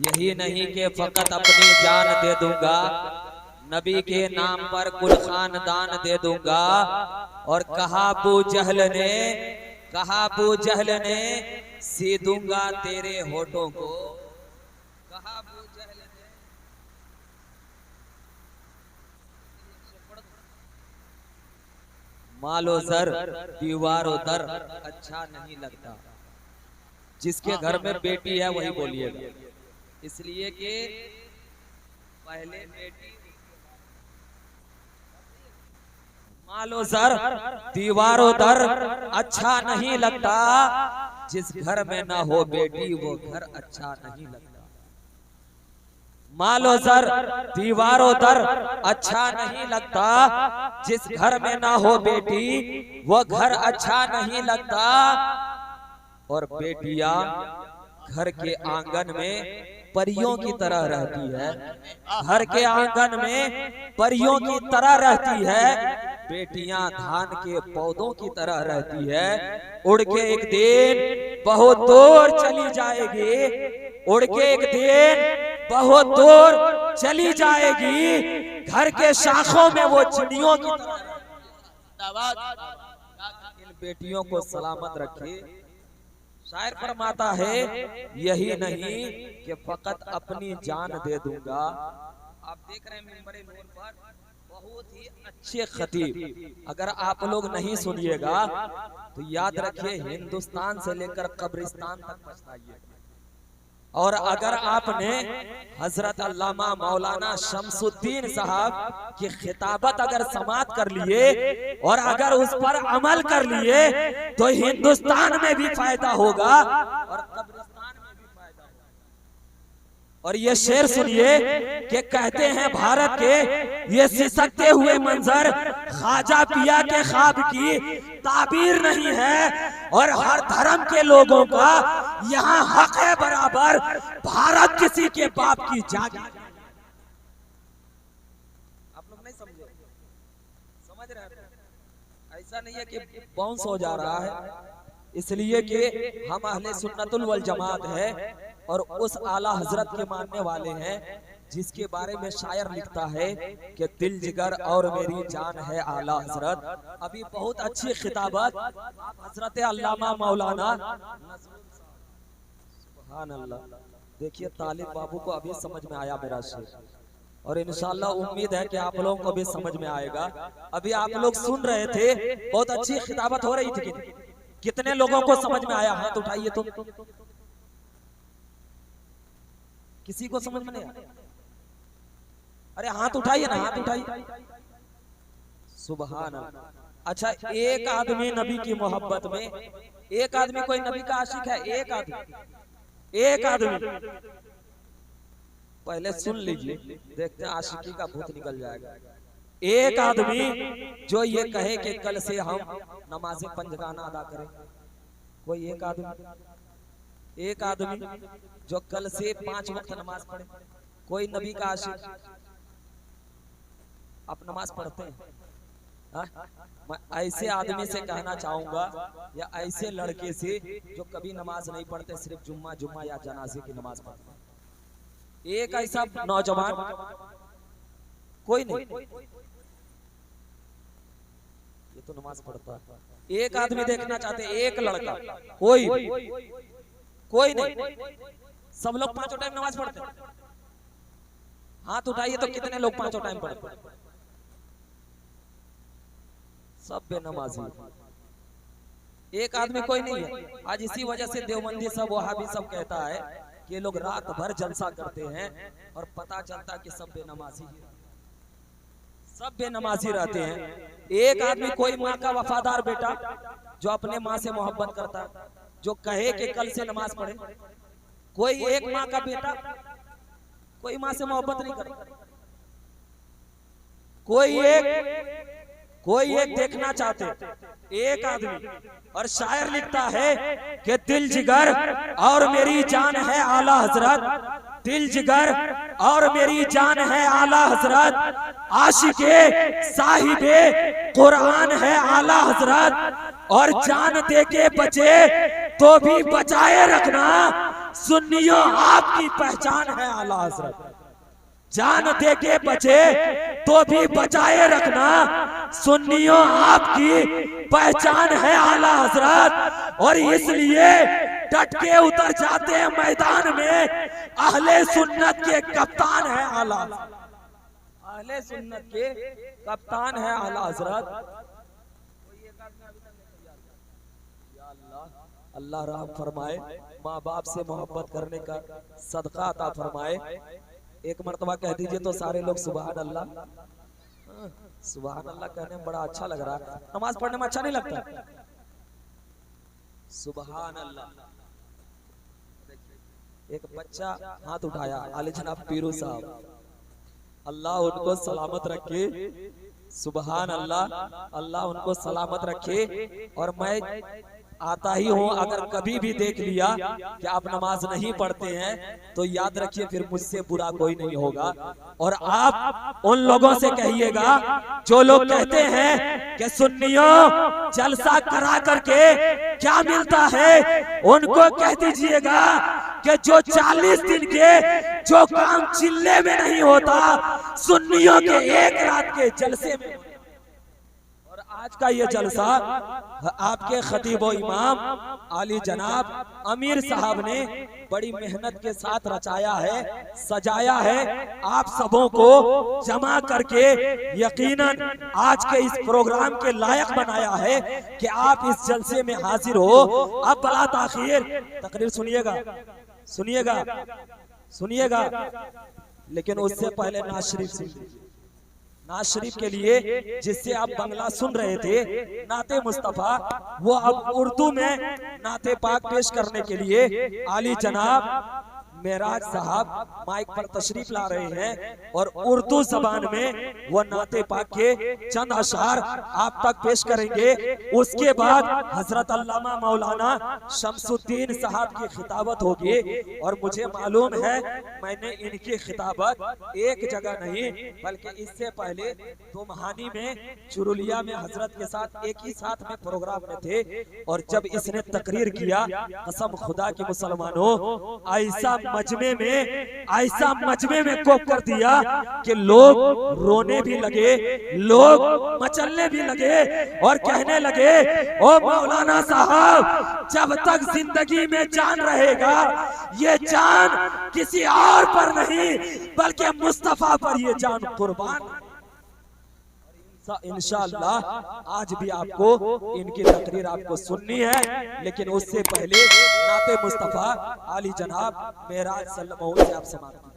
यही नहीं कि फकत अपनी जान दे दूंगा, नबी के नाम पर कुल खानदान दे दूंगा। और कहा अबू जहल ने सी दूंगा तेरे होठों को। कहा अबू जहल ने, मालो जर दीवारों दर अच्छा नहीं लगता। जिसके घर में बेटी है वही बोलिएगा, इसलिए कि पहले बेटी। मालो जर दीवारों दर अच्छा नहीं लगता, जिस घर में ना हो बेटी वो घर अच्छा नहीं लगता। मालो जर दीवारों दर अच्छा नहीं लगता, जिस घर में ना हो बेटी वो घर अच्छा नहीं लगता। और बेटियां घर के आंगन में परियों की तरह रहती है, घर के आंगन में परियों की तरह रहती है। बेटियां धान के पौधों की तरह रहती है, उड़ के एक दिन बहुत दूर चली जाएगी, उड़ के एक दिन बहुत दूर चली जाएगी। घर के शाखों में वो चिड़ियों की तरह। इन बेटियों को सलामत रखे। शायर फरमाता है यही नहीं कि फकत अपनी जान दे दूंगा। आप देख रहे हैं मिंबरे नूर पर बहुत ही अच्छे खतीब, अगर आप लोग नहीं सुनिएगा तो याद रखिए हिंदुस्तान से लेकर कब्रिस्तान तक पछताइए। और अगर आपने हजरत अल्लामा मौलाना शमसुद्दीन साहब की खिताबत अगर समाप्त कर लिए और अगर उस पर अमल कर लिए तो हिंदुस्तान में भी फायदा होगा और कब्रिस्तान में भी फायदा होगा। और ये शेर सुनिए कि कहते हैं भारत के ये सिसकते हुए मंजर ख्वाजा पिया के ख्वाब की ताबीर नहीं है। और हर धर्म के लोगों का यहाँ हक है बराबर, भारत किसी के बाप की जागीर। आप लोग नहीं समझे, समझ रहे हैं? ऐसा नहीं है कि बाउंस हो जा रहा है, इसलिए कि हम अहले सुन्नतुल वल जमात है और उस आला हजरत के मानने वाले हैं जिसके बारे में शायर लिखता है कि दिल जिगर और मेरी जान है आला हजरत। अभी बहुत अच्छी खिताबत हजरत अल्लामा मौलाना सुभान अल्लाह। देखिए तालिब बाबू को अभी समझ में आया मेरा शेर, और इंशाल्लाह उम्मीद है कि आप लोगों को भी समझ में आएगा। अभी आप लोग सुन रहे थे, बहुत अच्छी खिताबत हो रही थी। कितने लोगों को समझ में आया? हाथ उठाइए तो। किसी को समझ में नहीं आया? अरे हाथ उठाइए ना, हाथ उठाइए। सुभान अल्लाह। अच्छा, एक आदमी नबी की मोहब्बत में, एक आदमी कोई नबी का आशिक है? एक आदमी पहले सुन लीजिए, देखते हैं आशिकी का भूत निकल जाएगा। एक आदमी जो ये कहे कि कल से हम नमाज़े पंजगाना अदा करें, कोई एक आदमी जो कल से 5 वक्त नमाज पढ़े, कोई नबी का आशिक? आप नमाज पढ़ते हैं? मैं ऐसे आदमी से कहना चाहूंगा या ऐसे लड़के से जो कभी नमाज नहीं पढ़ते, सिर्फ जुम्मा या जनाजे की नमाज पढ़ते, एक ऐसा नौजवान कोई नहीं, ये तो नमाज पढ़ता है। एक आदमी देखना चाहते, एक लड़का, कोई नहीं। सब लोग 5 टाइम नमाज पढ़ते? हाथ उठाइए तो कितने लोग 5 टाइम पढ़ते? सब बेनमाजी। एक आदमी कोई नहीं है। आज इसी वजह से देवबंदी सब, वहाबी सब कहता है कि लोग रात भर जलसा करते हैं और पता चलता कि सब बेनमाजी रहते हैं। एक आदमी कोई माँ का वफादार बेटा जो अपने माँ से मोहब्बत करता है, जो कहे कि कल से नमाज पढ़े, कोई एक माँ का बेटा कोई माँ से मोहब्बत नहीं करता। कोई एक देखना चाहते, एक आदमी। और शायर लिखता है कि दिल जिगर और मेरी जान है आला हजरत, दिल जिगर और मेरी जान है आला हजरत, आशिके साहिबे कुरान है आला हजरत। और जान दे के बचे तो भी बचाए रखना, सुन्नियों आपकी पहचान है आला हजरत। जान दे के बचे तो भी बचाए रखना, सुन्नियों आपकी पहचान है आला हजरत। और इसलिए डट के उतर जाते हैं मैदान में, अहले सुन्नत के कप्तान है आला, अहले सुन्नत के कप्तान है आला हजरत। अल्लाह राम फरमाए, माँ बाप से मोहब्बत करने का सदका अता फरमाए। एक मर्तबा कह दीजिए तो सारे लोग सुभान अल्लाह। सुभान अल्लाह कहने में बड़ा अच्छा लग रहा है, नमाज पढ़ने में अच्छा नहीं लगता? सुभान अल्लाह। एक बच्चा हाथ उठाया, आले जनाब पीरू साहब, अल्लाह उनको सलामत रखे। सुभान अल्लाह, अल्लाह उनको सलामत रखे। और मैं आता ही हूँ, अगर कभी भी देख लिया कि आप नमाज नहीं पढ़ते हैं तो याद रखिए फिर मुझसे बुरा कोई नहीं होगा। और आप उन लोगों से कहिएगा जो लोग कहते हैं कि सुन्नियों जलसा करा करके क्या मिलता है, उनको कह दीजिएगा कि जो 40 दिन के जो काम चिल्ले में नहीं होता, सुन्नियों के एक रात के जलसे में। आज का ये जलसा आपके खतीब व इमाम आली जनाब अमीर साहब ने बड़ी मेहनत के साथ रचाया है, सजाया है, आप सबों को जमा करके यकीनन आज के इस प्रोग्राम के लायक बनाया है कि आप इस जलसे में हाजिर हो। अब बला ताखिर तकरीर सुनिएगा, सुनिएगा, सुनिएगा, लेकिन उससे पहले नाज शरीफ सुनिए। नाज शरीफ के लिए जिससे आप बंगला सुन रहे थे, नाते मुस्तफा, वो अब उर्दू में नाते पाक पेश करने के लिए आली जनाब मेराज साहब माइक पर तशरीफ ला रहे हैं और उर्दू जबान में वो नाते पाक के चंद अशआर आप तक पेश करेंगे। उसके बाद हजरत अल्लामा मौलाना शमसुद्दीन साहब की खिताबत होगी। और मुझे मालूम है मैंने इनकी खिताबत एक जगह नहीं बल्कि इससे पहले तुमहानी में चुरुलिया में हजरत के साथ एक ही साथ में प्रोग्राम में थे। और जब इसने तकरीर किया, कसम खुदा के मुसलमानों, ऐसा मजमे में कोप कर दिया कि लोग रोने भी लगे, लोग मचलने भी लगे और कहने लगे, ओ मौलाना साहब, जब तक जिंदगी में जान रहेगा ये जान किसी और पर नहीं बल्कि मुस्तफा पर ये जान कुर्बान। इंशाअल्लाह आज भी आपको इनकी तकरीर आपको सुननी है, लेकिन उससे पहले नाते मुस्तफा आली जनाब मेराज सल्लल्लाहु अलैहि वसल्लम से आप समाप्त